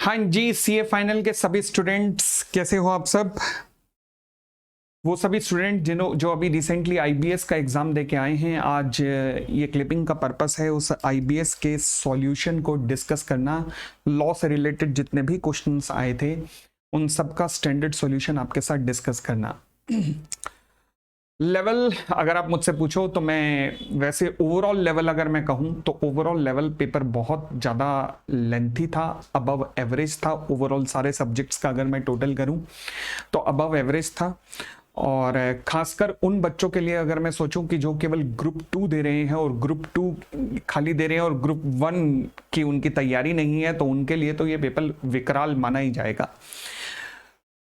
हाँ जी, CA final के सभी स्टूडेंट्स कैसे हो आप सब? वो सभी स्टूडेंट जो अभी रिसेंटली आईबीएस का एग्जाम दे के आए हैं, आज ये क्लिपिंग का पर्पस है उस आईबीएस के सॉल्यूशन को डिस्कस करना। लॉ से रिलेटेड जितने भी क्वेश्चंस आए थे उन सब का स्टैंडर्ड सॉल्यूशन आपके साथ डिस्कस करना। लेवल अगर आप मुझसे पूछो तो मैं वैसे ओवरऑल लेवल अगर मैं कहूं तो ओवरऑल लेवल पेपर बहुत ज़्यादा लेंथी था, अबव एवरेज था। ओवरऑल सारे सब्जेक्ट्स का अगर मैं टोटल करूं तो अबव एवरेज था। और खासकर उन बच्चों के लिए अगर मैं सोचूं कि जो केवल ग्रुप 2 दे रहे हैं और ग्रुप 2 खाली दे रहे हैं और ग्रुप 1 की उनकी तैयारी नहीं है, तो उनके लिए तो ये पेपर विकराल माना ही जाएगा।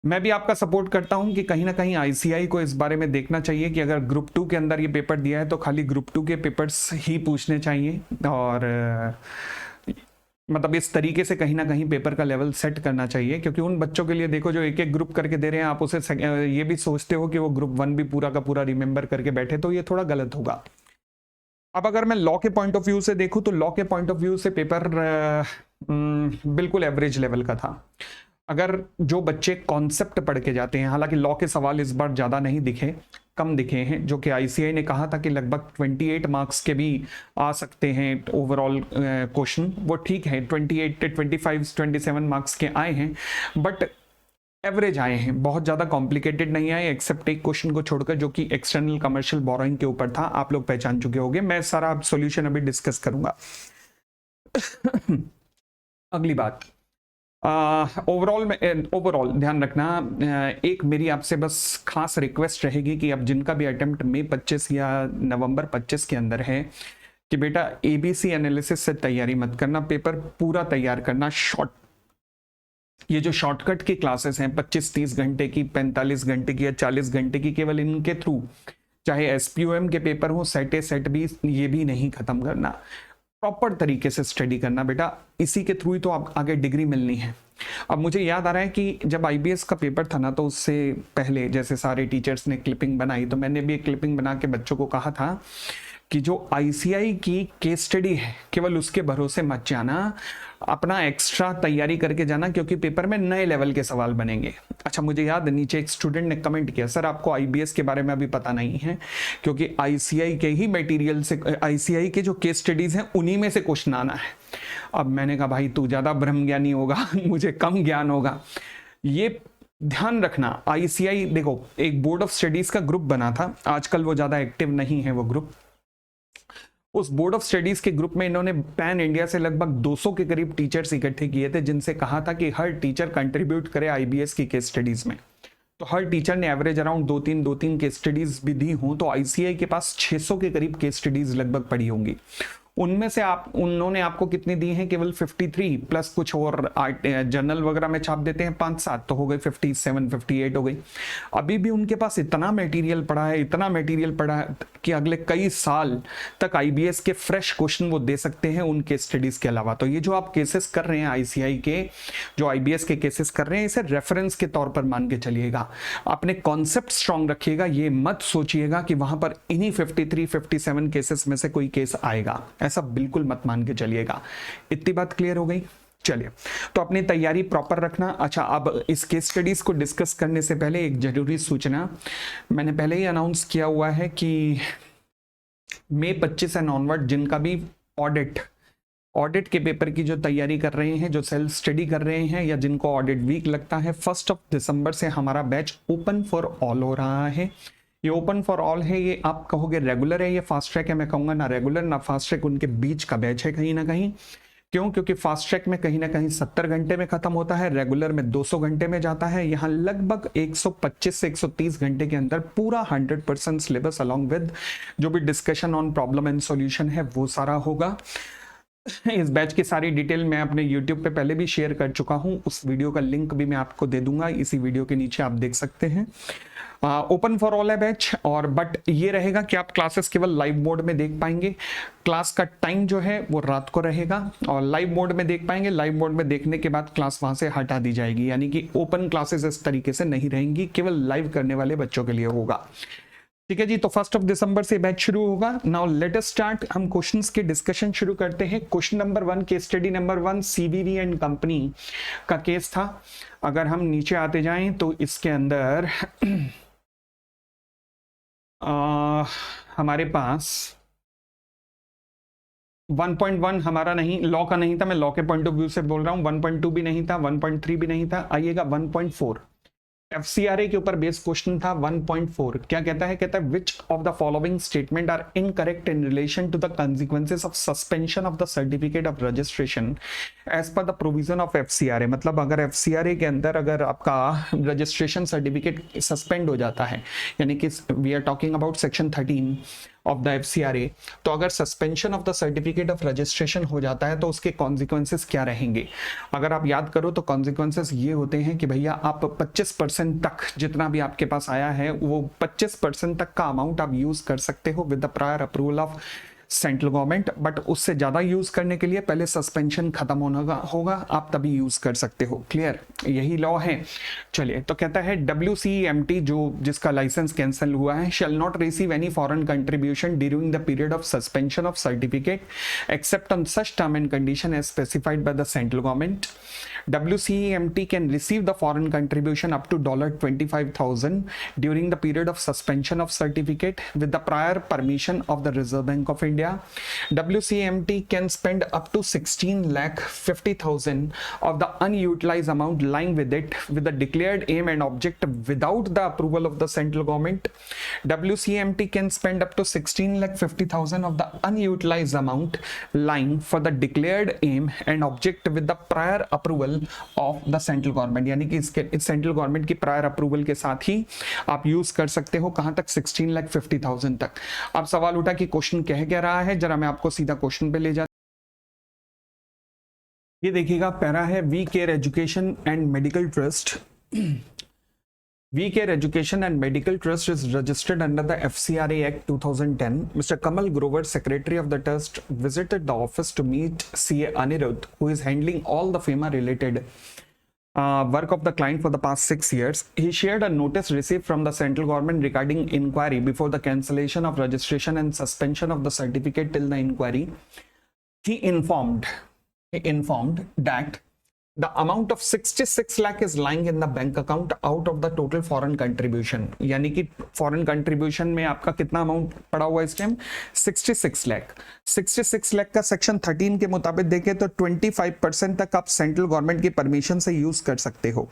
मैं भी आपका सपोर्ट करता हूं कि कहीं ना कहीं आईसीआई को इस बारे में देखना चाहिए कि अगर ग्रुप 2 के अंदर ये पेपर दिया है तो खाली ग्रुप 2 के पेपर्स ही पूछने चाहिए, और मतलब इस तरीके से कहीं ना कहीं पेपर का लेवल सेट करना चाहिए। क्योंकि उन बच्चों के लिए देखो जो एक एक ग्रुप करके दे रहे हैं, आप उसे ये भी सोचते हो कि वो ग्रुप 1 भी पूरा का पूरा रिमेंबर करके बैठे, तो ये थोड़ा गलत होगा। अब अगर मैं लॉ के पॉइंट ऑफ व्यू से देखूं तो लॉ के पॉइंट ऑफ व्यू से पेपर बिल्कुल एवरेज लेवल का था। अगर जो बच्चे कॉन्सेप्ट पढ़ के जाते हैं, हालांकि लॉ के सवाल इस बार ज़्यादा नहीं दिखे, कम दिखे हैं, जो कि आईसीआई ने कहा था कि लगभग 28 मार्क्स के भी आ सकते हैं ओवरऑल क्वेश्चन, वो ठीक है। 28 25 27 मार्क्स के आए हैं, बट एवरेज आए हैं, बहुत ज़्यादा कॉम्प्लिकेटेड नहीं आए, एक्सेप्ट एक क्वेश्चन को छोड़कर जो कि एक्सटर्नल कमर्शियल बोरोइंग के ऊपर था। आप लोग पहचान चुके होंगे, मैं सारा सोल्यूशन अभी डिस्कस करूंगा। अगली बात, ओवरऑल ध्यान रखना, एक मेरी आपसे बस खास रिक्वेस्ट रहेगी कि अब जिनका भी अटेम्प्ट मई 25 या नवंबर 25 के अंदर है, कि बेटा एबीसी एनालिसिस से तैयारी मत करना, पेपर पूरा तैयार करना। ये जो शॉर्टकट की क्लासेस हैं 25-30 घंटे की, 45 घंटे की या 40 घंटे की, केवल इनके थ्रू चाहे एसपीओएम के पेपर हो, सेट भी, ये भी नहीं खत्म करना। प्रॉपर तरीके से स्टडी करना बेटा, इसी के थ्रू ही तो आप आगे डिग्री मिलनी है। अब मुझे याद आ रहा है कि जब आईबीएस का पेपर था ना, तो उससे पहले जैसे सारे टीचर्स ने क्लिपिंग बनाई, तो मैंने भी एक क्लिपिंग बना के बच्चों को कहा था कि जो आईसीआई की केस स्टडी है केवल उसके भरोसे मत जाना, अपना एक्स्ट्रा तैयारी करके जाना, क्योंकि पेपर में नए लेवल के सवाल बनेंगे। अच्छा, मुझे याद है नीचे एक स्टूडेंट ने कमेंट किया, सर आपको आईबीएस के बारे में अभी पता नहीं है, क्योंकि आईसीआई के ही मटेरियल से, आईसीआई के जो केस स्टडीज हैं उन्हीं में से क्वेश्चन आना है। अब मैंने कहा भाई तू ज्यादा ब्रह्म ज्ञानी होगा, मुझे कम ज्ञान होगा। ये ध्यान रखना, आईसीआई देखो एक बोर्ड ऑफ स्टडीज का ग्रुप बना था, आजकल वो ज्यादा एक्टिव नहीं है वो ग्रुप। उस बोर्ड ऑफ स्टडीज के ग्रुप में इन्होंने पैन इंडिया से लगभग 200 के करीब टीचर्स इकट्ठे किए थे, जिनसे कहा था कि हर टीचर कंट्रीब्यूट करे आईबीएस की केस स्टडीज में। तो हर टीचर ने एवरेज अराउंड 2-3 केस स्टडीज भी दी हों, तो आईसीआई के पास 600 के करीब केस स्टडीज लगभग पड़ी होंगी। उनमें से उन्होंने आपको कितनी दी हैं? केवल 53 प्लस कुछ और जर्नल वगैरह में छाप देते हैं 5-7, तो हो गई 57 58 हो गई। अभी भी उनके पास इतना मटेरियल पड़ा है, इतना मटेरियल पड़ा है कि अगले कई साल तक आईबीएस के फ्रेश क्वेश्चन वो दे सकते हैं उन केस स्टडीज के अलावा। तो ये जो आप केसेस कर रहे हैं आईसीआई के, जो आईबीएस के केसेस कर रहे हैं, इसे रेफरेंस के तौर पर मान के चलिएगा। अपने कॉन्सेप्ट स्ट्रांग रखिएगा, ये मत सोचिएगा कि वहां पर इन्हीं 53 57 केसेस में से कोई केस आएगा, ऐसा बिल्कुल मत मान के चलिएगा। इतनी बात क्लियर हो गई? चलिए, तो अपनी तैयारी प्रॉपर रखना। अच्छा, अब इस केस स्टडीज को डिस्कस करने से पहले एक जरूरी सूचना, मैंने पहले ही अनाउंस किया हुआ है कि मई 25 एंड ऑनवर्ड जिनका भी ऑडिट के पेपर की जो तैयारी कर रहे हैं, जो सेल्फ स्टडी कर रहे हैं, या जिनको ऑडिट वीक लगता है, 1 दिसंबर से हमारा बैच ओपन फॉर ऑल हो रहा है। ये ओपन फॉर ऑल है, ये आप कहोगे रेगुलर है, ये फास्ट ट्रैक है। मैं कहूंगा ना रेगुलर ना फास्ट ट्रैक, उनके बीच का बैच है कहीं ना कहीं। क्यों? क्योंकि फास्ट ट्रैक में कहीं ना कहीं 70 घंटे में खत्म होता है, रेगुलर में 200 घंटे में जाता है। यहाँ लगभग 125 से 130 घंटे के अंदर पूरा 100% सिलेबस अलॉन्ग विद जो भी discussion on problem and solution है वो सारा होगा। इस बैच की सारी डिटेल मैं अपने YouTube पे पहले भी शेयर कर चुका हूं, उस वीडियो का लिंक भी मैं आपको दे दूंगा, इसी वीडियो के नीचे आप देख सकते हैं। ओपन फॉर ऑल है बैच, और बट ये रहेगा कि आप क्लासेस केवल लाइव मोड में देख पाएंगे। क्लास का टाइम जो है वो रात को रहेगा, और लाइव मोड में देख पाएंगे। लाइव मोड में देखने के बाद क्लास वहां से हटा दी जाएगी, यानी कि ओपन क्लासेस इस तरीके से नहीं रहेंगी, केवल लाइव करने वाले बच्चों के लिए होगा। ठीक है जी, तो 1 दिसंबर से बैच शुरू होगा। नाउ लेट अस स्टार्ट, हम क्वेश्चंस के डिस्कशन शुरू करते हैं। Question number 1, case study number 1, CVV and company का केस था। अगर हम नीचे आते जाएं तो इसके अंदर हमारे पास 1.1 हमारा नहीं, लॉ का नहीं था, मैं लॉ के पॉइंट ऑफ व्यू से बोल रहा हूं। 1.2 भी नहीं था, 1.3 भी नहीं था। आइएगा 1.4, एफसीआरए के ऊपर बेस्ड क्वेश्चन था। 1.4 क्या कहता है? कहता है which of the following statement are incorrect in relation to the consequences of suspension of the certificate of registration as per the provision of FCRA. मतलब अगर एफसीआरए के अंदर अगर आपका रजिस्ट्रेशन सर्टिफिकेट सस्पेंड हो जाता है, यानी कि we are talking about section 13 of the FCRA, तो अगर suspension of the certificate of registration हो जाता है तो उसके कॉन्सिक्वेंसेस क्या रहेंगे? अगर आप याद करो तो कॉन्सिक्वेंसेस ये होते हैं कि भैया आप 25% तक जितना भी आपके पास आया है वो 25% तक का अमाउंट आप यूज कर सकते हो with the prior approval of central government, but उससे ज्यादा यूज करने के लिए पहले सस्पेंशन खत्म होना होगा, आप तभी यूज कर सकते हो। क्लियर, यही लॉ है। चलिए, तो कहता है WCEMT जो जिसका लाइसेंस कैंसिल हुआ है shall not receive any foreign contribution during the period of suspension of certificate except on such term and condition as specified by the central government. WCEMT can receive the foreign contribution up to $25,000 during the period of suspension of certificate with the prior permission of the Reserve Bank of India. WCEMT can spend up to 16,50,000 of the unutilized amount lying with it with the declared aim and object without the approval of the central government. WCEMT can spend up to 16,50,000 of the unutilized amount lying for the declared aim and object with the prior approval of the central government, यानी कि इसके central government की prior approval के साथ ही आप use कर सकते हो। कहां तक? 16,50,000 तक। अब सवाल उठा कि क्वेश्चन कह क्या रहा है, जरा मैं आपको सीधा क्वेश्चन पे ले जाता। ये देखिएगा, पैरा है we care education and medical trust. We Care Education and Medical Trust is registered under the FCRA Act 2010. Mr. Kamal Grover, Secretary of the Trust, visited the office to meet CA Anirudh, who is handling all the FEMA-related work of the client for the past 6 years. He shared a notice received from the central government regarding inquiry before the cancellation of registration and suspension of the certificate till the inquiry. He informed that the amount of 66 lakh is lying in the bank account out of the total foreign contribution. यानी कि foreign contribution में आपका कितना amount पड़ा हुआ है इस time? 66 lakh. 66 lakh का सेक्शन 13 के मुताबिक देखें तो 25% तक आप सेंट्रल गवर्नमेंट की परमिशन से यूज कर सकते हो।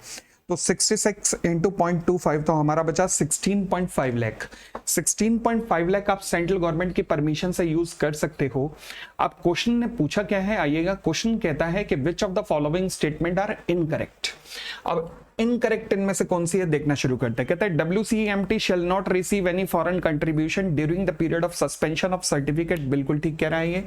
तो 66 इंटू 0.25 तो हमारा बचा 16.5 लाख। 16.5 लाख आप सेंट्रल गवर्नमेंट की परमिशन से यूज कर सकते हो। अब क्वेश्चन ने पूछा क्या है, आइएगा। क्वेश्चन कहता है कि which of the following statement are incorrect. अब इनकरेक्ट इनमें से कौन सी है देखना शुरू करते हैं। कहता है WCEMT shall not receive any foreign contribution during the period of suspension of certificate। बिल्कुल ठीक कह रहा है ये,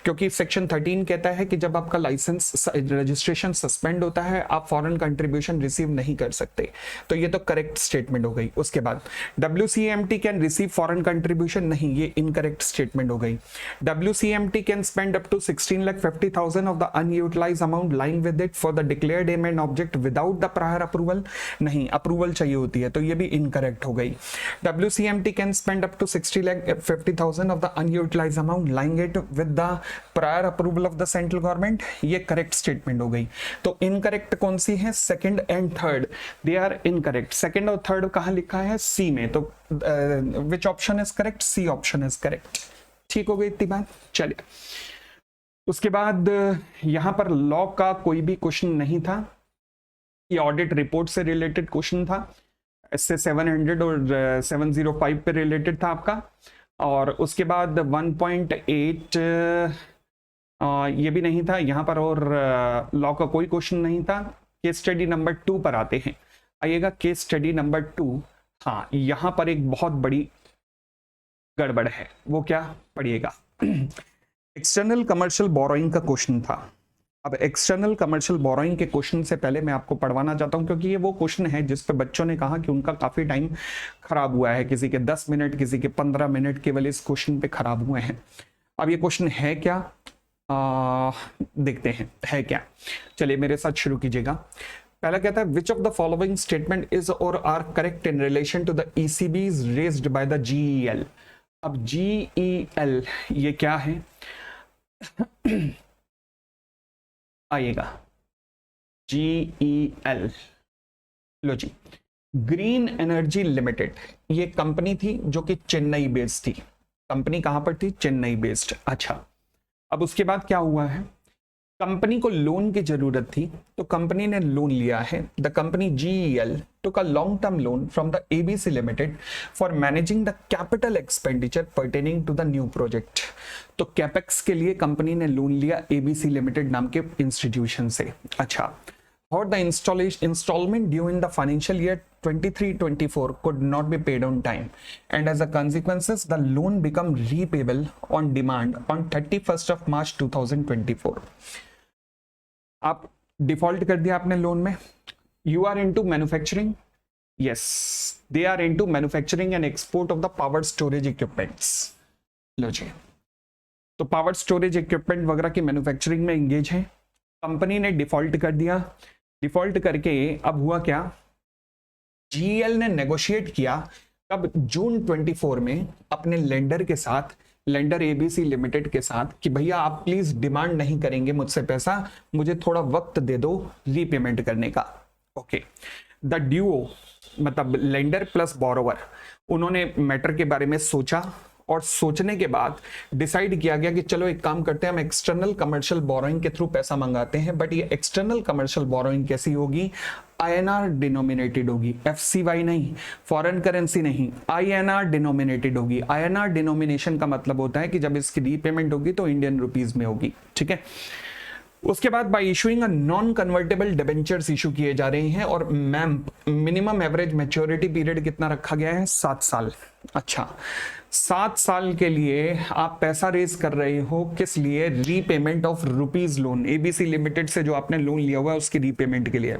क्योंकि सेक्शन 13 कहता है कि जब आपका लाइसेंस रजिस्ट्रेशन सस्पेंड होता है आप फॉरेन कंट्रीब्यूशन रिसीव नहीं कर सकते। तो ये तो करेक्ट स्टेटमेंट हो गई। उसके बाद WCEMT can receive foreign contribution, नहीं, ये इनकरेक्ट स्टेटमेंट हो गई। WCEMT can spend up to 16,50,000 of the unutilised amount lying with it for the declared aim and object without the prior approval, नहीं, approval चाहिए होती है, तो ये भी इनकरेक्ट हो गई। WCEMT can spend up to 60,50,000 of the unutilised amount lying it with the prior approval of the central government, ये करेक्ट स्टेटमेंट हो गई। तो इनकरेक्ट कौन सी है? Second and third, they are incorrect. Second और थर्ड कहां लिखा है? सी में। तो which option is correct? C option is correct. ठीक हो गई इतनी बात। चलिए, उसके बाद यहां पर लॉ का कोई भी क्वेश्चन नहीं था, ये ऑडिट रिपोर्ट से रिलेटेड क्वेश्चन था। इससे 700 और 705 पे रिलेटेड था आपका। और उसके बाद 1.8 ये भी नहीं था यहाँ पर, और लॉ का कोई क्वेश्चन नहीं था। केस स्टडी नंबर 2 पर आते हैं। आइएगा, केस स्टडी नंबर 2। हाँ, यहाँ पर एक बहुत बड़ी गड़बड़ है, वो क्या? पढ़िएगा। एक्सटर्नल कमर्शियल बोरोइंग का क्वेश्चन था। अब एक्सटर्नल कमर्शियल बोरोइंग के क्वेश्चन से पहले मैं आपको पढ़वाना चाहता हूं, क्योंकि ये वो क्वेश्चन है जिस पे बच्चों ने कहा कि उनका काफी टाइम खराब हुआ है। किसी के 10 मिनट, किसी के 15 मिनट केवल इस क्वेश्चन पे खराब हुए हैं। अब ये क्वेश्चन है क्या, देखते हैं है क्या। चलिए मेरे साथ शुरू कीजिएगा। पहला कहता है which of the following statement is or are correct in relation to the ECBs raised by the GEL. अब जीईएल ये क्या है आइएगा, जीईएल लो जी, ग्रीन एनर्जी लिमिटेड, ये कंपनी थी जो कि चेन्नई बेस्ड थी। कंपनी कहां पर थी? चेन्नई बेस्ड। अच्छा, अब उसके बाद क्या हुआ है, कंपनी को लोन की जरूरत थी तो कंपनी ने लोन लिया है। The company GEL took a long term loan from the ABC Limited for managing the capital expenditure pertaining to the new project। तो कैपेक्स के लिए कंपनी ने लोन लिया ABC Limited नाम के इंस्टीट्यूशन से। अच्छा, or the installment due in the financial year 23-24 could not be paid on time, and as a consequences the loan become repayable on demand on 31st of March 2024। आप default कर दिया आपने loan में। You are into manufacturing, yes they are into manufacturing and export of the power storage equipments. लो जी, तो power storage equipment वगैरह की मैन्युफैक्चरिंग में एंगेज है। कंपनी ने डिफॉल्ट कर दिया। डिफॉल्ट करके अब हुआ क्या, जीईएल ने नेगोशिएट किया कब, जून 24 में अपने लेंडर के साथ, लेंडर एबीसी लिमिटेड के साथ, कि भैया आप प्लीज डिमांड नहीं करेंगे मुझसे पैसा, मुझे थोड़ा वक्त दे दो रीपेमेंट करने का। ओके, द ड्यूओ मतलब लेंडर प्लस बोरोवर, उन्होंने मैटर के बारे में सोचा और सोचने के बाद डिसाइड किया गया कि चलो एक काम करते हैं, हम एक्सटर्नल कमर्शियल बोरोइंग के थ्रू पैसा मंगाते हैं। बट ये एक्सटर्नल कमर्शियल बोरोइंग कैसी होगी, आईएनआर डिनोमिनेटेड होगी, एफसीवाई नहीं, फॉरेन करेंसी नहीं, आईएनआर डिनोमिनेटेड होगी। आईएनआर डिनोमिनेशन का मतलब होता है कि जब इसकी रीपेमेंट होगी तो इंडियन रुपीज में होगी। ठीक है, उसके बाद bye issuing a non convertible debentures issue किए जा रहे हैं और मिनिमम एवरेज मैच्योरिटी पीरियड कितना रखा गया है, 7 साल। अच्छा, 7 साल के लिए आप पैसा रेज कर रहे हो, किस लिए, repayment of rupees loan, ABC limited से जो आपने लोन लिया हुआ है उसकी रीपेमेंट के लिए।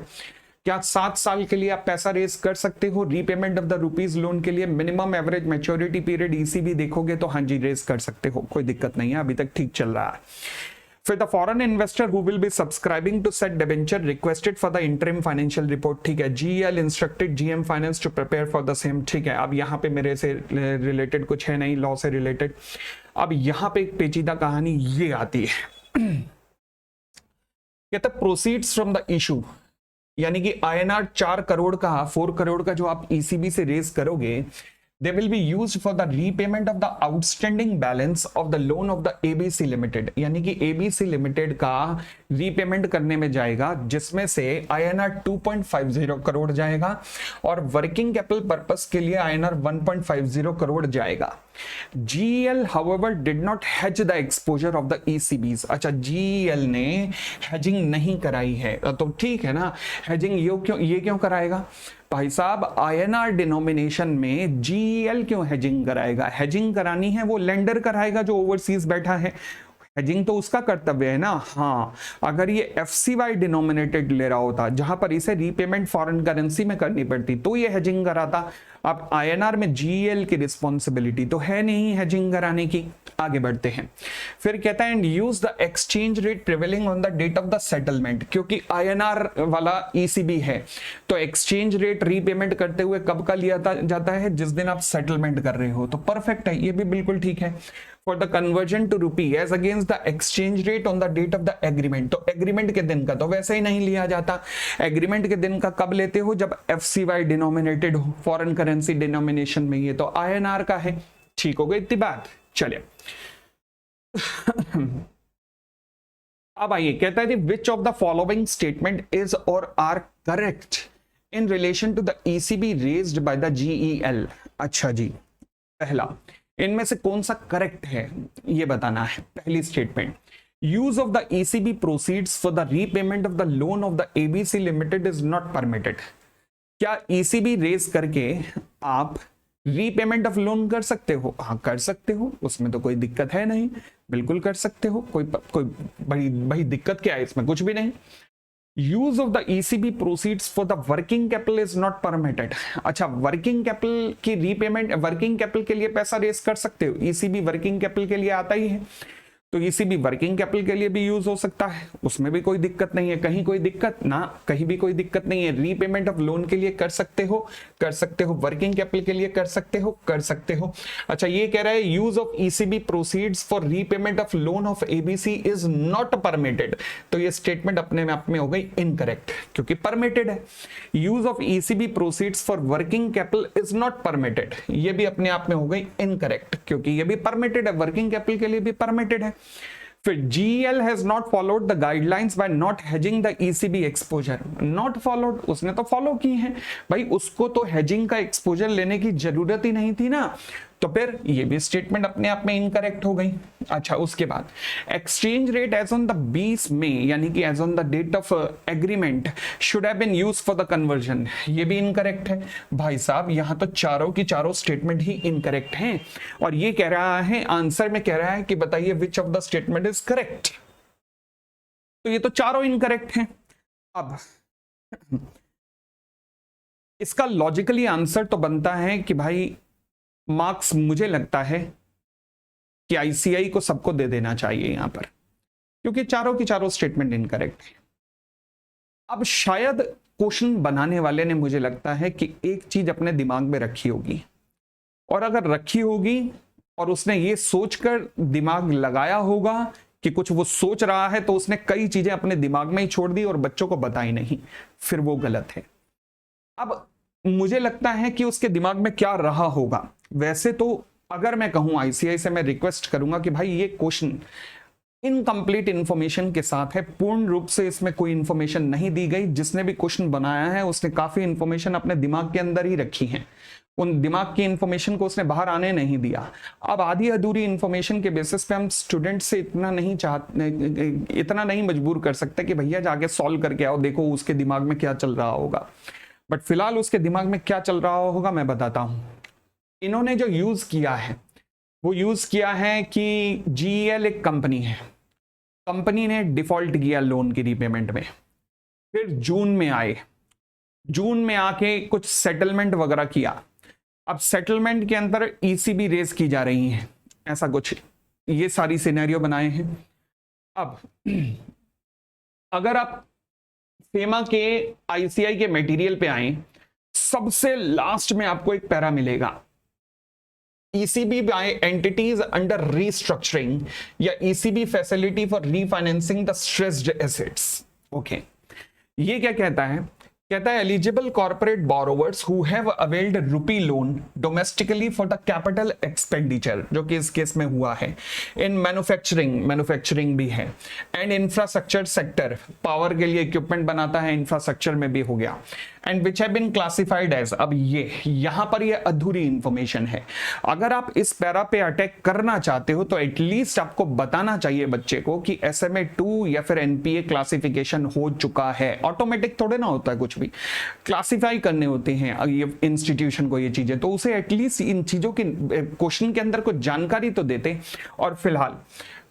क्या 7 साल के लिए आप पैसा रेज कर सकते हो repayment of the rupees loan के लिए? Minimum average maturity period ECB देखोगे तो हाँ जी रेज कर सकते हो, कोई दिक्कत नहीं है, अभी तक ठीक चल रहा है। फिर the foreign investor who will be subscribing to set debenture requested for the interim financial report. ठीक है, GEL instructed GM finance to prepare for the same. ठीक है, अब यहाँ पे मेरे से रिलेटेड कुछ है नहीं, लॉ से रिलेटेड। अब यहाँ पे एक पेचीदा कहानी ये आती है, कहता प्रोसीड्स फ्रॉम द इशू, यानी कि आईएनआर 4 करोड़ का, 4 करोड़ का जो आप ईसीबी से रेज करोगे, they will be used for the repayment of the outstanding balance of the loan of the ABC Limited, यानी कि ABC Limited का रीपेमेंट करने में जाएगा, जिसमें से INR 2.50 करोड़ जाएगा और वर्किंग कैपिटल पर्पस के लिए INR 1.50 करोड़ जाएगा। GEL however did not hedge the exposure of the ECBs। अच्छा, GEL ने हेजिंग नहीं कराई है, तो ठीक है ना, हेजिंग ये क्यों कराएगा भाई साहब, आईएनआर डिनोमिनेशन में जीईएल क्यों हेजिंग कराएगा? हेजिंग करानी है वो लेंडर कराएगा जो ओवरसीज बैठा है, हेजिंग तो उसका कर्तव्य है ना। हाँ, अगर ये एफसीवाई डिनोमिनेटेड ले रहा होता जहां पर इसे रीपेमेंट फॉरेन करेंसी में करनी पड़ती तो ये हेजिंग कराता। अब आईएनआर में जीईएल की रिस्पॉन्सिबिलिटी तो है नहीं हेजिंग कराने की। आगे बढ़ते हैं, फिर कहता है and use the exchange rate prevailing on the date of the settlement. क्योंकि आईएनआर वाला ईसीबी है तो एक्सचेंज रेट रीपेमेंट करते हुए कब का लिया जाता है, जिस दिन आप सेटलमेंट कर रहे हो। तो परफेक्ट है, ये भी बिल्कुल ठीक है। For the conversion to rupee as against the exchange rate on the date of the agreement. तो एग्रीमेंट के दिन का तो वैसे ही नहीं लिया जाता, एग्रीमेंट के दिन का कब लेते हो, जब एफसीवाई डिनोमिनेटेड हो, फॉरेन करेंसी डिनोमिनेशन में, ये तो आईएनआर का है। ठीक हो गई इतनी बात, चलिए अब आइए, कहता है which of the following statement is or are correct in relation to the ECB raised by the GEL. अच्छा जी, पहला इनमें से कौन सा करेक्ट है ये बताना है। पहली statement, use of the ECB proceeds for the repayment of the loan of the ABC limited is not permitted. क्या ईसीबी रेज करके आप रीपेमेंट ऑफ लोन कर सकते हो? हाँ कर सकते हो, उसमें तो कोई दिक्कत है नहीं, बिल्कुल कर सकते हो, कोई बड़ी दिक्कत क्या है इसमें, कुछ भी नहीं। Use of the ECB proceeds for the working capital is not permitted. अच्छा, वर्किंग कैपिटल की रीपेमेंट, वर्किंग कैपिटल के लिए पैसा रेज कर सकते हो, ईसीबी वर्किंग कैपिटल के लिए आता ही है, तो ईसीबी वर्किंग कैपिटल के लिए भी यूज हो सकता है, उसमें भी कोई दिक्कत नहीं है, कहीं कोई दिक्कत ना, कहीं भी कोई दिक्कत नहीं है। रीपेमेंट ऑफ लोन के लिए कर सकते हो, वर्किंग कैपिटल के लिए कर सकते हो। अच्छा, ये कह रहा है use of ECB proceeds for repayment of loan of ABC is not permitted. तो ये स्टेटमेंट अपने में आप में हो गई इनकरेक्ट, क्योंकि परमिटेड है। Use of ECB proceeds for working capital is not permitted, ये भी अपने आप में हो गई इनकरेक्ट, क्योंकि ये भी परमिटेड है, वर्किंग कैपिटल के लिए भी परमिटेड है। फिर GEL has not followed the guidelines by not hedging the ECB exposure. Not followed, उसने तो फॉलो की है भाई, उसको तो हेजिंग का एक्सपोजर लेने की जरूरत ही नहीं थी ना, तो फिर ये भी स्टेटमेंट अपने आप में इनकरेक्ट हो गई। अच्छा, उसके बाद exchange rate as on the 20 May यानी कि as on the date of agreement should have been used for the conversion, ये भी इनकरेक्ट है। भाई साहब, यहां तो चारों की चारों स्टेटमेंट ही इनकरेक्ट हैं, और ये कह रहा है आंसर में कह रहा है कि बताइए विच of the statement is correct. तो ये तो चारों इनकरेक्ट हैं। अब इसका लॉजिकली आंसर तो बनता है कि भाई मार्क्स मुझे लगता है कि आईसीआई को सबको दे देना चाहिए यहां पर, क्योंकि चारों की चारों स्टेटमेंट इनकरेक्ट है। अब शायद क्वेश्चन बनाने वाले ने, मुझे लगता है कि एक चीज अपने दिमाग में रखी होगी, और अगर रखी होगी और उसने ये सोचकर दिमाग लगाया होगा कि कुछ वो सोच रहा है, तो उसने कई चीजें अपने दिमाग में ही छोड़ दी और बच्चों को बताई नहीं, फिर वो गलत है। अब मुझे लगता है कि उसके दिमाग में क्या रहा होगा। वैसे तो अगर मैं कहूं आईसीआई से, मैं रिक्वेस्ट करूंगा कि भाई ये क्वेश्चन इनकम्प्लीट इंफॉर्मेशन के साथ है, पूर्ण रूप से इसमें कोई इंफॉर्मेशन नहीं दी गई। जिसने भी क्वेश्चन बनाया है उसने काफी इंफॉर्मेशन अपने दिमाग के अंदर ही रखी है, उन दिमाग की इंफॉर्मेशन को उसने बाहर आने नहीं दिया। अब आधी अधूरी इंफॉर्मेशन के बेसिस पे हम स्टूडेंट से इतना नहीं मजबूर कर सकते कि भैया जाके सॉल्व करके आओ, देखो उसके दिमाग में क्या चल रहा होगा। बट फिलहाल उसके दिमाग में क्या चल रहा होगा मैं बताता हूं। इन्होंने जो यूज किया है वो यूज किया है कि GEL एक कंपनी है, कंपनी ने डिफॉल्ट किया लोन की रीपेमेंट में, फिर जून में आए, जून में आके कुछ सेटलमेंट वगैरह किया। अब सेटलमेंट के अंदर ECB रेज की जा रही है, ऐसा कुछ ये सारी सिनेरियो बनाए हैं। अब अगर आप फेमा के आईसीआई के मटेरियल पे आए, सबसे लास्ट में आपको एक पैरा मिलेगा, ECB by entities under restructuring या ECB facility for refinancing the stressed assets। Okay, ये क्या कहता है? कहता है eligible corporate borrowers who have availed rupee loan domestically for the capital expenditure, जो कि इस केस में हुआ है, इन मैन्युफैक्चरिंग भी है, एंड इंफ्रास्ट्रक्चर सेक्टर, पावर के लिए इक्विपमेंट बनाता है, इंफ्रास्ट्रक्चर में भी हो गया, and which have been classified as. अब ये यहां पर ये अधूरी इंफॉर्मेशन है। अगर आप इस पैरा पे अटैक करना चाहते हो तो एटलीस्ट आपको बताना चाहिए बच्चे को कि SMA 2 या फिर NPA क्लासिफिकेशन हो चुका है। ऑटोमेटिक थोड़े ना होता है, कुछ भी क्लासिफाई करने होते हैं ये इंस्टीट्यूशन को ये चीजें, तो उसे एटलीस्ट इन चीजों की क्वेश्चन के अंदर कुछ जानकारी तो देते। और फिलहाल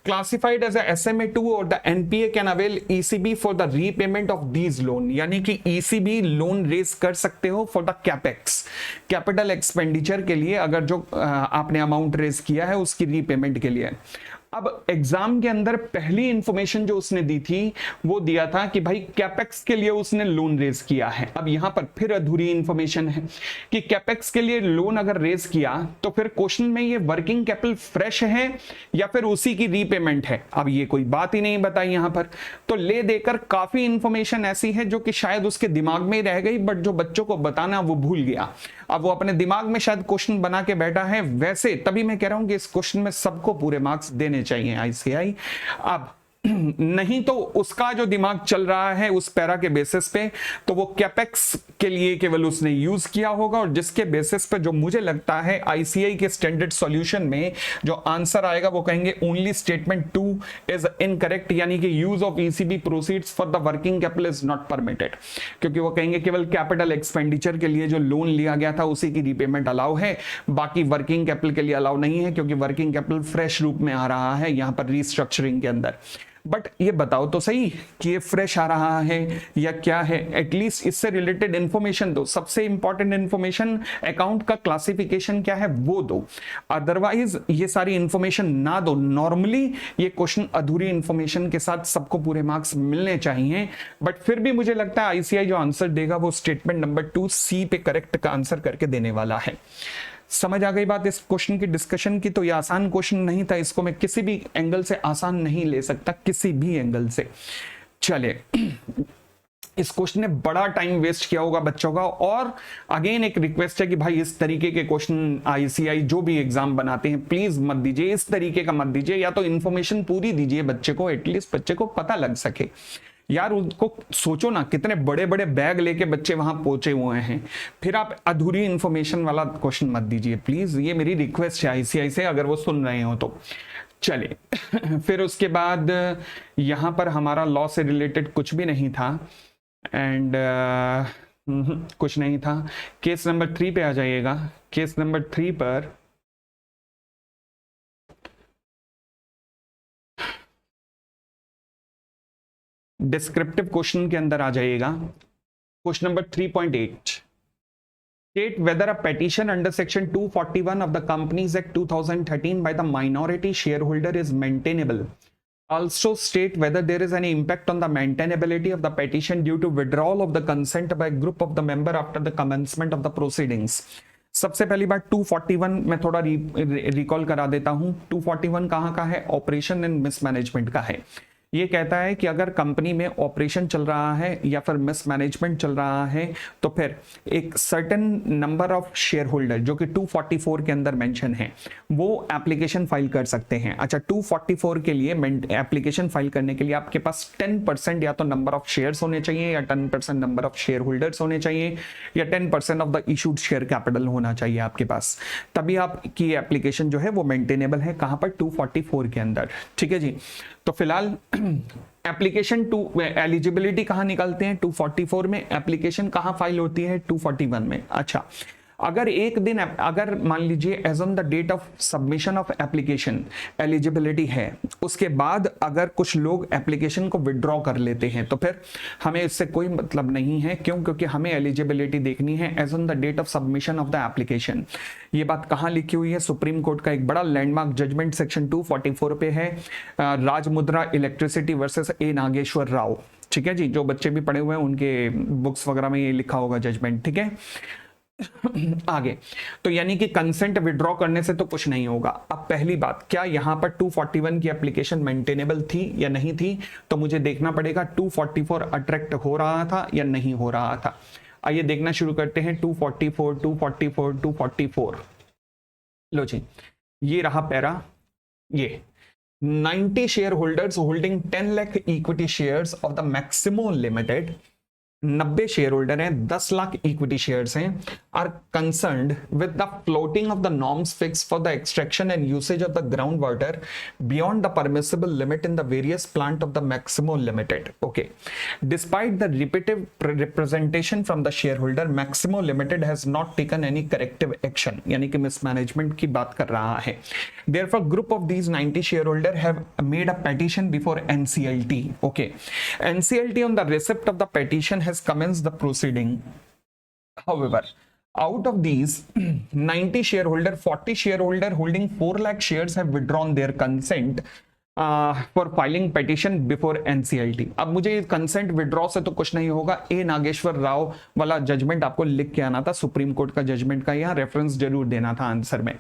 classified as a SMA 2 or the NPA can avail ECB for the repayment of these loan, यानी कि ECB लोन रेज कर सकते हो for the capex, capital expenditure के लिए, अगर जो आपने अमाउंट रेज किया है उसकी रीपेमेंट के लिए। अब एग्जाम के अंदर पहली इंफॉर्मेशन जो उसने दी थी वो दिया था कि भाई कैपेक्स के लिए उसने लोन रेज किया है। अब यहां पर फिर अधूरी इंफॉर्मेशन है कि कैपेक्स के लिए लोन अगर रेज किया तो फिर क्वेश्चन में ये वर्किंग कैपिटल फ्रेश है या फिर उसी की रीपेमेंट है। अब ये कोई बात ही नहीं बताई यहां पर, तो ले देकर काफी इंफॉर्मेशन ऐसी है जो कि शायद उसके दिमाग में ही रह गई, बट जो बच्चों को बताना वो भूल गया। अब वो अपने दिमाग में शायद क्वेश्चन बना के बैठा है, वैसे तभी मैं कह रहा हूं कि इस क्वेश्चन में सबको पूरे मार्क्स देने चाहिए आईसीआई। अब नहीं तो उसका जो दिमाग चल रहा है उस पैरा के बेसिस पे, तो वो कैपेक्स के लिए केवल उसने यूज किया होगा, और जिसके बेसिस पे जो मुझे लगता है आईसीआई के स्टैंडर्ड सॉल्यूशन में जो आंसर आएगा वो कहेंगे ओनली स्टेटमेंट 2 इज इनकरेक्ट, यानी कि use of ECB proceeds for the working capital is not permitted, क्योंकि वो कहेंगे केवल कैपिटल एक्सपेंडिचर के लिए जो लोन लिया गया था उसी की रीपेमेंट अलाउ है, बाकी वर्किंग कैपिटल के लिए अलाउ नहीं है, क्योंकि वर्किंग कैपिटल फ्रेश रूप में आ रहा है यहां पर रीस्ट्रक्चरिंग के अंदर। बट ये बताओ तो सही कि ये फ्रेश आ रहा है या क्या है, एटलीस्ट इससे रिलेटेड इंफॉर्मेशन दो। सबसे इंपॉर्टेंट इंफॉर्मेशन अकाउंट का क्लासिफिकेशन क्या है वो दो, अदरवाइज ये सारी इंफॉर्मेशन ना दो। नॉर्मली ये क्वेश्चन अधूरी इंफॉर्मेशन के साथ सबको पूरे मार्क्स मिलने चाहिए, बट फिर भी मुझे लगता है आईसीआई जो आंसर देगा वो स्टेटमेंट नंबर 2 सी पे करेक्ट का आंसर करके देने वाला है। समझ आ गई बात इस क्वेश्चन की डिस्कशन की? तो ये आसान क्वेश्चन नहीं था, इसको मैं किसी भी एंगल से आसान नहीं ले सकता, किसी भी एंगल से। चले इस क्वेश्चन ने बड़ा टाइम वेस्ट किया होगा बच्चों का, और अगेन एक रिक्वेस्ट है कि भाई इस तरीके के क्वेश्चन आईसीआई जो भी एग्जाम बनाते हैं प्लीज मत दीजिए, इस तरीके का मत दीजिए, या तो इन्फॉर्मेशन पूरी दीजिए बच्चे को, एटलीस्ट बच्चे को पता लग सके। यार उनको सोचो ना, कितने बड़े बड़े बैग लेके बच्चे वहां पहुंचे हुए हैं, फिर आप अधूरी इंफॉर्मेशन वाला क्वेश्चन मत दीजिए प्लीज, ये मेरी रिक्वेस्ट है आईसीआई से, अगर वो सुन रहे हो तो। चलिए फिर उसके बाद यहां पर हमारा लॉ से रिलेटेड कुछ भी नहीं था, एंड कुछ नहीं था। केस नंबर 3 पे आ जाइएगा। केस नंबर 3 पर डिस्क्रिप्टिव क्वेश्चन के अंदर आ जाइएगा। Question number 3.8, state whether a petition under section 241 of the Companies Act 2013 by the minority shareholder is maintainable. Also state whether there is any impact on the maintainability of the petition due to withdrawal of the consent by a group of the member after the commencement of the proceedings. सबसे पहली बात 241 मैं थोड़ा recall करा देता हूं। 241 कहां का है? ऑपरेशन एंड मिसमैनेजमेंट का है। ये कहता है कि अगर कंपनी में ऑपरेशन चल रहा है या फिर मिसमैनेजमेंट चल रहा है तो फिर एक certain number of share holder जो कि 244 के अंदर मेंशन है वो एप्लीकेशन फाइल कर सकते हैं। अच्छा, 244 के लिए एप्लीकेशन फाइल करने के लिए आपके पास 10% या तो नंबर ऑफ शेयर्स होने चाहिए, या 10% नंबर ऑफ शेयर होल्डर्स होने चाहिए, या 10% of the issued share capital होना चाहिए आपके पास, तभी आपकी एप्लीकेशन जो है वो मेंटेनेबल है। कहां पर? 244 के अंदर। ठीक है जी। तो फिलहाल एप्लीकेशन टू एलिजिबिलिटी कहां निकालते हैं? 244 में। एप्लीकेशन कहां फाइल होती है? 241 में। अच्छा, अगर एक दिन, अगर मान लीजिए as on the date of submission of application eligibility है, उसके बाद अगर कुछ लोग एप्लीकेशन को विड्रॉ कर लेते हैं तो फिर हमें इससे कोई मतलब नहीं है। क्यों? क्योंकि हमें एलिजिबिलिटी देखनी है as on the date of submission of the application. ये बात कहां लिखी हुई है? सुप्रीम कोर्ट का एक बड़ा लैंडमार्क जजमेंट सेक्शन 244 पे है, Rajmudra electricity versus A Nageshwar Rao. ठीक है जी, जो बच्चे भी पढ़े हुए हैं उनके बुक्स वगैरह में ये लिखा होगा जजमेंट। ठीक है, आगे तो यानी कि कंसेंट विड्रॉ करने से तो कुछ नहीं होगा। अब पहली बात, क्या यहां पर 241 की एप्लीकेशन मेंटेनेबल थी या नहीं थी? तो मुझे देखना पड़ेगा 244 अट्रैक्ट हो रहा था या नहीं हो रहा था। आइए देखना शुरू करते हैं। 244 244 244, लो जी, ये रहा पैरा। ये 90 share holders holding 10 lakh equity shares of the Maximo Limited, 90 share holder हैं, 10 लाख इक्विटी शेयर्स हैं, are concerned with the floating of the norms fix for the extraction and usage of the ground water beyond the permissible limit in the various plant of the Maximo Limited. Okay, despite the repeated representation from the share holder, Maximo Limited has not taken any corrective action, यानी कि mismanagement की बात कर रहा है। Therefore, group of these 90 shareholder have made a petition before NCLT. Okay, NCLT on the receipt of the petition has commenced the proceeding. However, out of these 90 shareholder, 40 shareholder holding 4 lakh shares have withdrawn their consent for filing petition before NCLT. अब मुझे consent withdraw से तो कुछ नहीं होगा, ए नागेश्वर राव वाला judgement आपको लिख के आना था, सुप्रीम कोर्ट का जजमेंट का यहाँ रेफरेंस जरूर देना था आंसर में।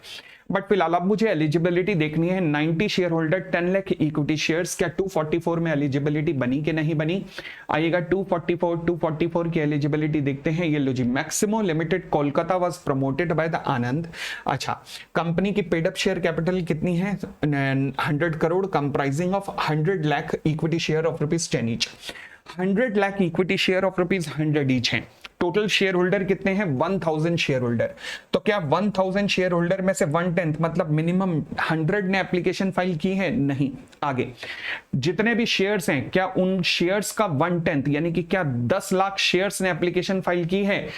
बट फिलहाल अब मुझे एलिजिबिलिटी देखनी है। 90 share holder 10 lakh equity shares, क्या 244 में एलिजिबिलिटी बनी कि नहीं बनी? आइएगा 244 की एलिजिबिलिटी देखते हैं। ये लो जी, Maximo limited Kolkata was promoted by the Anand. अच्छा, कंपनी की पेड अप शेयर कैपिटल कितनी है? 100 crore, comprising of 100 lakh equity share of rupees 10 each. 100 lakh equity share of rupees 100 each है। टोटल शेयर होल्डर कितने हैं? 1000 शेयर होल्डर। तो क्या 1000 शेयर होल्डर में से 1/10 मतलब मिनिमम 100 ने एप्लीकेशन फाइल की है? नहीं। आगे जितने भी शेयर्स हैं, क्या उन शेयर्स का 1/10 यानी कि क्या 10 लाख शेयर्स ने एप्लीकेशन फाइल की है?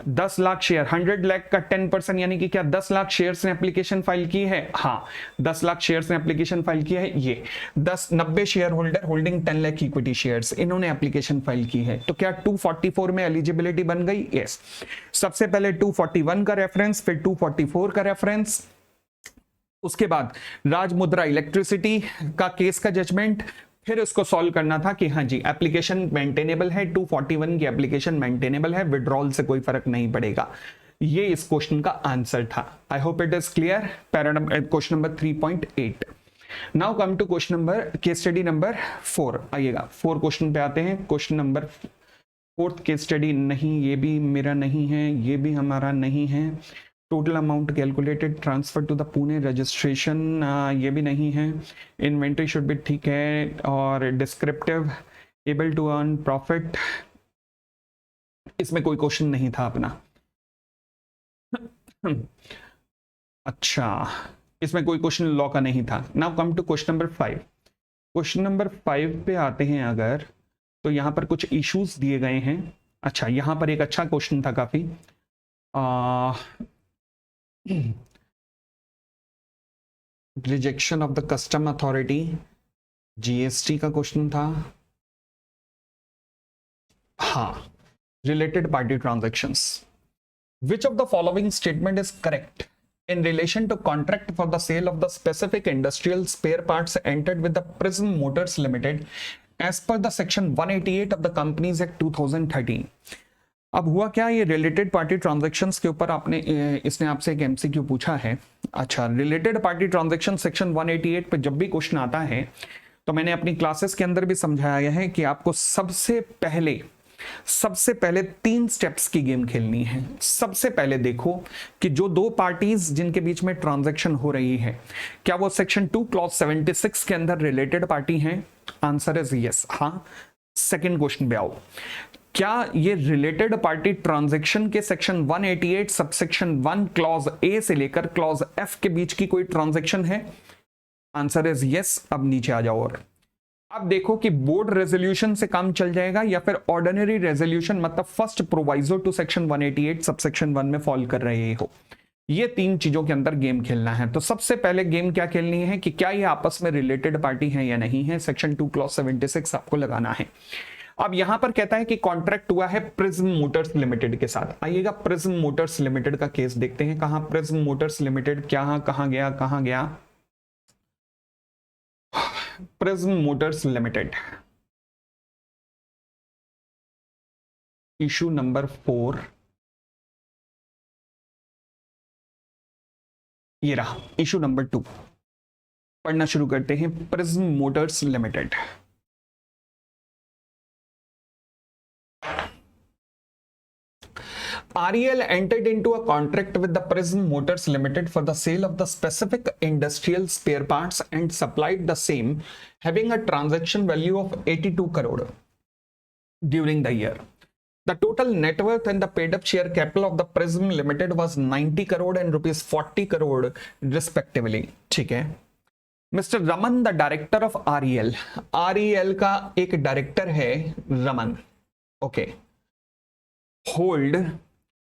10 लाख शेयर, 100 लाख का 10% यानी कि क्या 10 लाख शेयर्स ने एप्लीकेशन फाइल की है? हाँ, 10 लाख शेयर्स ने एप्लीकेशन फाइल की है। ये 90 share holder holding 10 lakh equity shares, इन्होंने एप्लीकेशन फाइल की है। तो क्या 244 में एलिजिबिलिटी बन गई? यस। सबसे पहले 241 का रेफरेंस, फिर 244 का रेफरेंस, उसके बाद राजमुद्रा इलेक्ट्रिसिटी का केस का जजमेंट, फिर उसको सॉल्व करना था कि हाँ जी एप्लीकेशन मेंटेनेबल है, 241 की एप्लीकेशन मेंटेनेबल है, विड्रॉल से कोई फर्क नहीं पड़ेगा। ये इस क्वेश्चन का आंसर था। I hope it is clear. Question number 3.8। Now come to question number, case study number 4। आइएगा 4 क्वेश्चन पे आते हैं। क्वेश्चन नंबर 4 केस स्टडी नहीं, ये भी मेरा नहीं है, ये भी हमारा नहीं है। Total amount calculated transfer to the Pune registration, ये भी नहीं है। इन्वेंट्री शुड बी ठीक है। और descriptive able to earn profit, इसमें कोई क्वेश्चन नहीं था अपना। अच्छा, इसमें कोई क्वेश्चन लॉ का नहीं था। Now come to question number 5। Question number 5 पे आते हैं अगर, तो यहां पर कुछ इश्यूज दिए गए हैं। अच्छा, यहां पर एक अच्छा क्वेश्चन था काफी। Rejection of the custom authority, GST का क्वेश्चन था। हाँ, related party transactions. Which of the following statement is correct in relation to contract for the sale of the specific industrial spare parts entered with the Prism Motors Limited as per the section 188 of the Companies Act 2013? अब हुआ क्या, ये related party transactions के ऊपर आपने इसने आपसे एक एमसीक्यू पूछा है। अच्छा, रिलेटेड पार्टी ट्रांजैक्शन सेक्शन 188 पे जब भी क्वेश्चन आता है तो मैंने अपनी क्लासेस के अंदर भी समझाया है कि आपको सबसे पहले 3 स्टेप्स की गेम खेलनी है। सबसे पहले देखो कि जो 2 पार्टीज जिनके बीच में ट्रांजैक्शन हो रही है, क्या वो सेक्शन 2 क्लॉज 76 के अंदर रिलेटेड पार्टी हैं? Answer is yes. हाँ। सेकंड क्वेश्चन पे आओ, क्या ये रिलेटेड पार्टी ट्रांजैक्शन के सेक्शन 188 सबसेक्शन 1 क्लॉज ए से लेकर क्लॉज एफ के बीच की कोई ट्रांजैक्शन है? Answer is yes. अब नीचे आ जाओ और अब देखो कि बोर्ड रेजोल्यूशन से काम चल जाएगा या फिर ऑर्डिनरी रेजोल्यूशन, मतलब first proviso to section 188 subsection 1 में फॉल कर रहे हो। ये 3 चीजों के अंदर गेम खेलना है। तो सबसे पहले गेम क्या खेलनी है कि क्या ये आपस में रिलेटेड पार्टी है या नहीं है। सेक्शन 2 क्लॉज 76 आपको लगाना है। अब यहां पर कहता है कि कॉन्ट्रैक्ट हुआ है प्रिज्म मोटर्स लिमिटेड के साथ। आइएगा प्रिज्म मोटर्स लिमिटेड का केस देखते हैं। कहां प्रिज्म मोटर्स लिमिटेड, कहां गया prism Motors limited, issue number 4, ये रहा इशू नंबर 2। पढ़ना शुरू करते हैं। Prism Motors limited, REL entered into a contract with the Prism Motors Limited for the sale of the specific industrial spare parts and supplied the same, having a transaction value of 82 crore during the year. The total net worth and the paid up share capital of the Prism Limited was 90 crore and rupees 40 crore respectively. ठीक है। Mr. Raman, the director of REL, REL का एक director है Raman, okay, hold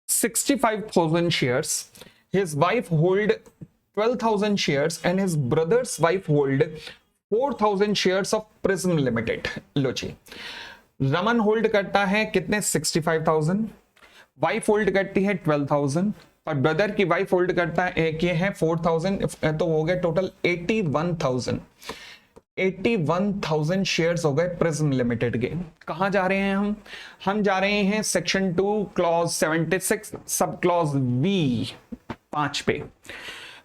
65,000 shares, his wife hold 12,000 shares and his brother's wife hold 4,000 shares of Prism Limited. लो जी, Raman hold करता है कितने? 65,000, वाइफ होल्ड करती है 12,000 और ब्रदर की वाइफ होल्ड करता है एक ये है 4,000, तो हो गए टोटल 81,000 शेयर्स हो गए प्रिज्म लिमिटेड के। कहां जा रहे हैं हम जा रहे हैं section 2 clause 76 sub clause V5 पे,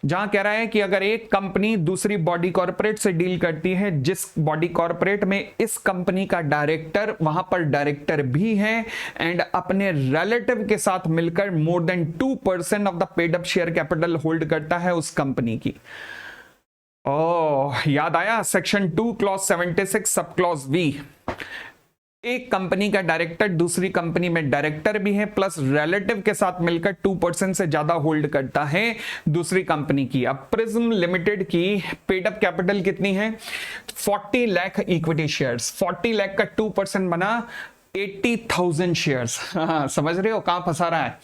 जहां कह रहा है कि अगर एक कंपनी दूसरी बॉडी कॉर्पोरेट से डील करती है, जिस बॉडी कॉर्पोरेट में इस कंपनी का डायरेक्टर वहां पर डायरेक्टर भी है एंड अपने रिलेटिव के साथ मिलकर more than 2% of the paid up share capital hold करता है उस कंपनी की। याद आया section 2 clause 76 sub clause V। एक कंपनी का डायरेक्टर दूसरी कंपनी में डायरेक्टर भी है, प्लस रिलेटिव के साथ मिलकर 2% से ज्यादा होल्ड करता है दूसरी कंपनी की। अब प्रिज्म लिमिटेड की पेड अप कैपिटल कितनी है? 40 लाख इक्विटी शेयर्स, 40 लाख का 2% बना 80,000 शेयर्स। हाँ, समझ रहे हो कहां फंसा रहा है?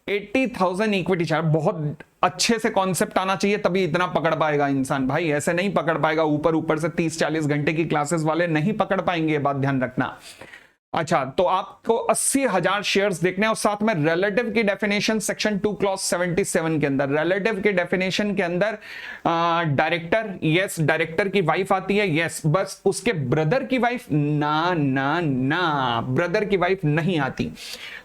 80,000 इक्विटी शेयर। बहुत अच्छे से कॉन्सेप्ट आना चाहिए तभी इतना पकड़ पाएगा इंसान भाई, ऐसे नहीं पकड़ पाएगा। ऊपर ऊपर से 30-40 घंटे की क्लासेस वाले नहीं पकड़ पाएंगे, ये बात ध्यान रखना। अच्छा, तो आपको 80,000 शेयर्स देखने हैं और साथ में रिलेटिव की डेफिनेशन सेक्शन 2 क्लॉज 77 के अंदर, रिलेटिव की डेफिनेशन के अंदर डायरेक्टर, यस, डायरेक्टर की वाइफ आती है, यस, बस उसके ब्रदर की वाइफ ना ना ना, ब्रदर की वाइफ नहीं आती।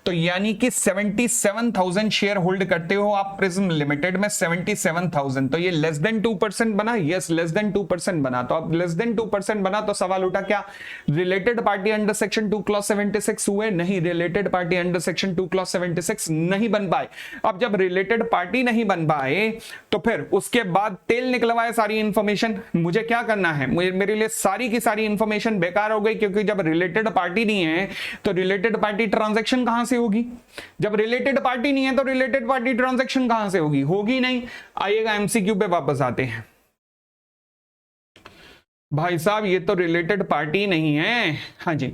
तो यानी कि 77,000 शेयर होल्ड करते हो आप प्रिज्म लिमिटेड में, 77,000। तो ये लेस देन 2% बना, यस, लेस देन 2% बना। तो अब लेस देन 2% बना तो सवाल उठा क्या related party under section 2 clause 76 हुए? नहीं, related party under section 2 clause 76 नहीं बन पाए। अब जब रिलेटेड पार्टी नहीं बन पाए तो फिर उसके बाद तेल निकलवाए सारी इंफॉर्मेशन। मुझे क्या करना है? मेरे लिए सारी की सारी इंफॉर्मेशन बेकार हो गई, क्योंकि जब रिलेटेड पार्टी नहीं है तो रिलेटेड पार्टी ट्रांजैक्शन कहां से होगी? जब रिलेटेड पार्टी नहीं है तो रिलेटेड पार्टी ट्रांजैक्शन कहां से होगी? होगी नहीं। आइएगा एमसीक्यू पे वापस आते हैं। भाई साहब ये तो रिलेटेड पार्टी नहीं है। हाँ जी,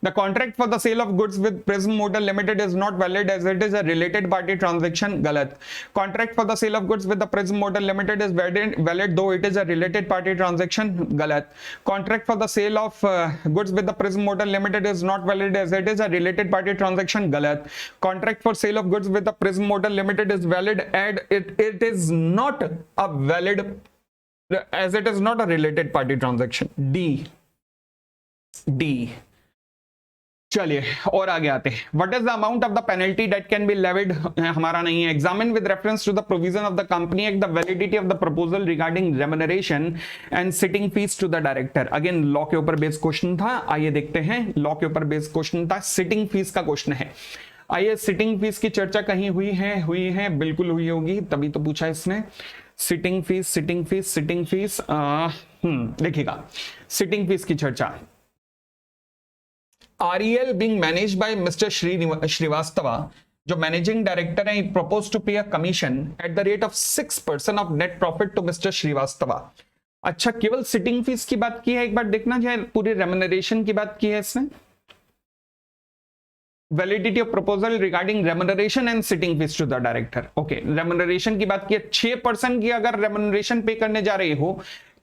the contract for the sale of goods with Prism motor limited is not valid as it is a related party transaction. गलत। Contract for the sale of goods with the Prism motor limited is valid though it is a related party transaction. गलत। Contract for the sale of goods with the Prism motor limited is not valid as it is a related party transaction. गलत। Contract for sale of goods with the Prism motor limited is valid and it is not a valid as it is not a related party transaction. D. चलिए और आगे आते हैं। What is the amount of the penalty that can be levied? हमारा नहीं है। Examine with reference to the provision of the Company Act the validity of the proposal regarding remuneration and sitting fees to the director. Again law के ऊपर based question था, आइए देखते हैं। Law के ऊपर बेस्ड क्वेश्चन था, सिटिंग फीस का क्वेश्चन है। आइए, सिटिंग फीस की चर्चा कहीं हुई है, बिल्कुल हुई होगी, तभी तो पूछा इसने। सिटिंग फीस देखिएगा, सिटिंग फीस की चर्चा। REL being managed by Mr. Srivastava, जो मैनेजिंग डायरेक्टर है, propose to pay a commission at the rate of 6% of net profit to mister Srivastava. अच्छा, केवल सिटिंग फीस की बात की है, एक बार देखना जाए, पूरी रेम्युनरेशन की बात की है इसने। Validity of proposal regarding remuneration and sitting fees to the director. Okay, remuneration की बात की है। 6% की अगर रेम्युनरेशन पे करने जा रहे हो,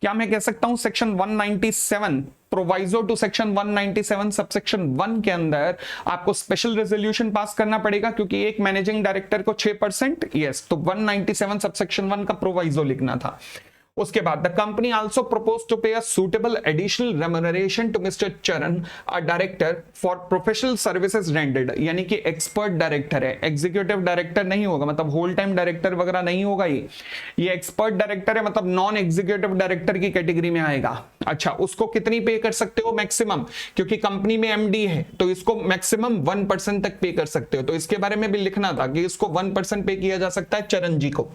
क्या मैं कह सकता हूं section 197 proviso to section 197 subsection 1 के अंदर आपको स्पेशल रेजोल्यूशन पास करना पड़ेगा, क्योंकि एक मैनेजिंग डायरेक्टर को 6%, यस, तो 197 सबसेक्शन 1 का प्रोवाइजो लिखना था। उसके बाद the company also propose to pay a suitable additional remuneration to mister Charan, a director, for professional services rendered. यानी कि एक्सपर्ट डायरेक्टर है, एग्जीक्यूटिव डायरेक्टर नहीं होगा, मतलब होल टाइम डायरेक्टर वगैरह नहीं होगा। ये एक्सपर्ट डायरेक्टर है, मतलब नॉन एग्जीक्यूटिव डायरेक्टर की कैटेगरी में आएगा। अच्छा, उसको कितनी पे कर सकते हो? मैक्सिमम, क्योंकि कंपनी में एमडी है तो इसको मैक्सिमम 1% तक पे कर सकते हो। तो इसके बारे में भी लिखना था कि इसको 1% पे किया जा सकता है चरण जी को।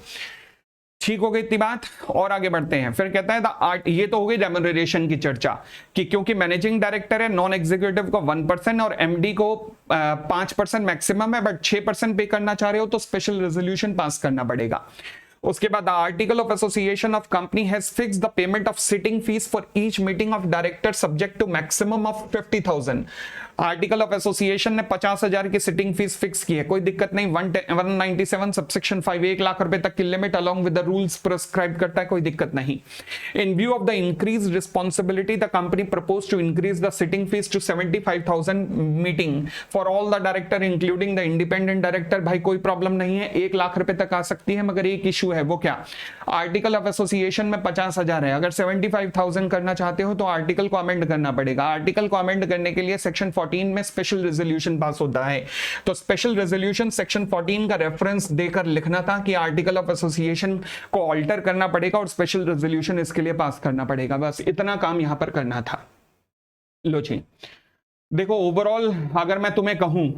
ठीक हो गई इतनी बात, और आगे बढ़ते हैं। फिर कहता है ये तो हो गई रेम्युनरेशन की चर्चा, कि क्योंकि मैनेजिंग डायरेक्टर है, नॉन एग्जीक्यूटिव को 1% और एमडी को 5% मैक्सिमम है, बट 6% पे करना चाह रहे हो तो स्पेशल रेजोल्यूशन पास करना पड़ेगा। उसके बाद article of association of company has fixed the payment of sitting fees for each meeting of director subject to maximum of 50,000। Article of association ने 50,000 की सिटिंग फीस फिक्स की है, कोई दिक्कत नहीं। 197 सबसेक्शन 5 1 लाख रुपए तक की limit along with the rules prescribe करता है, कोई दिक्कत नहीं। In view of the increase responsibility the company propose to increase the sitting fees to 75,000 meeting for all the director including the independent director. भाई कोई प्रॉब्लम नहीं है, 1 लाख रुपए तक आ सकती है, मगर एक इशू है, वो क्या? आर्टिकल ऑफ एसोसिएशन में 50,000 है, अगर 75,000 करना चाहते हो तो आर्टिकल को अमेंड करना पड़ेगा। आर्टिकल को अमेंड करने के लिए सेक्शन 14 में स्पेशल रेजोल्यूशन पास होता है, तो स्पेशल रेजोल्यूशन सेक्शन 14 का रेफरेंस देकर लिखना था कि आर्टिकल ऑफ एसोसिएशन को ऑल्टर करना पड़ेगा और स्पेशल रेजोल्यूशन इसके लिए पास करना पड़ेगा। बस इतना काम यहां पर करना था। लो जी, देखो ओवरऑल अगर मैं तुम्हें कहूं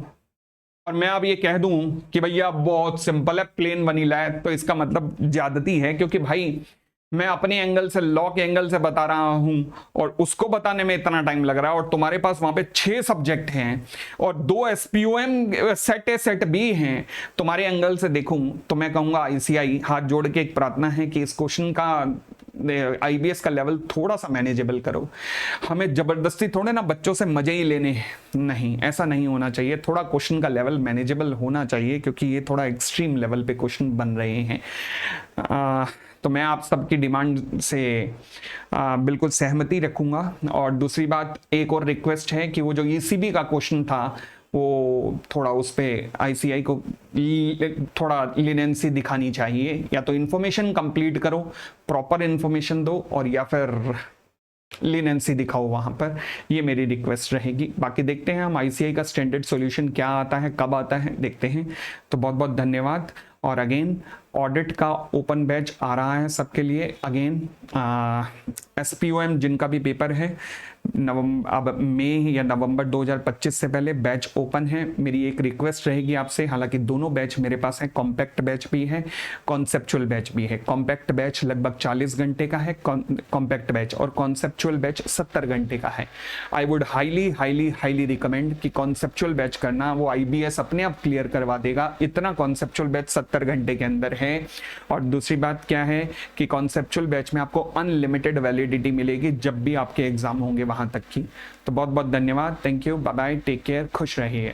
और मैं अब ये कह दूं कि भैया बहुत सिंपल है, प्लेन वनीला है, तो इसका मतलब ज्यादती है, क्योंकि भाई मैं अपने एंगल से, लॉ के एंगल से बता रहा हूं और उसको बताने में इतना टाइम लग रहा है, और तुम्हारे पास वहां पे 6 सब्जेक्ट हैं और 2 SPOM set A set B हैं। तुम्हारे एंगल से देखूं तो मैं कहूंगा आईसीआई, हाथ जोड़ के एक प्रार्थना है कि इस क्वेश्चन का आईबीएस का लेवल थोड़ा सा मैनेजेबल करो। हमें जबरदस्ती थोड़े ना बच्चों से मजे ही लेने हैं, नहीं, ऐसा नहीं होना चाहिए। थोड़ा क्वेश्चन का लेवल मैनेजेबल होना चाहिए, क्योंकि ये थोड़ा एक्सट्रीम लेवल पे क्वेश्चन बन रहे हैं। तो मैं आप सबकी डिमांड से बिल्कुल सहमति रखूंगा। और दूसरी बात, एक और रिक्वेस्ट है कि वो जो ईसीबी का क्वेश्चन था, वो थोड़ा उस पर आईसीआई को थोड़ा लिनेंसी दिखानी चाहिए। या तो इन्फॉर्मेशन कंप्लीट करो, प्रॉपर इन्फॉर्मेशन दो, और या फिर लिनेंसी दिखाओ वहां पर। ये मेरी रिक्वेस्ट रहेगी। बाकी देखते हैं हम आईसीआई का स्टैंडर्ड सॉल्यूशन क्या आता है, कब आता है, देखते हैं। तो बहुत बहुत धन्यवाद। और अगेन ऑडिट का ओपन बैच आ रहा है सबके लिए। अगेन एसपीओएम जिनका भी पेपर है अब मई या नवंबर 2025 से पहले बैच ओपन है। मेरी एक रिक्वेस्ट रहेगी आपसे, हालांकि दोनों बैच मेरे पास है, कॉम्पैक्ट बैच भी है, कॉन्सेप्चुअल बैच भी है। कॉम्पैक्ट बैच लगभग 40 घंटे का है कॉम्पैक्ट बैच, और कॉन्सेप्चुअल बैच 70 घंटे का है। I would highly highly highly recommend कि कॉन्सेप्चुअल बैच करना, वो आईबीएस अपने आप क्लियर करवा देगा। इतना कॉन्सेप्चुअल बैच 70 घंटे के अंदर है। और दूसरी बात क्या है कि कॉन्सेप्चुअल बैच में आपको अनलिमिटेड वैलिडिटी मिलेगी जब भी आपके एग्जाम होंगे वहां तक की। तो बहुत बहुत धन्यवाद, thank you, bye bye, take care, खुश रहिए।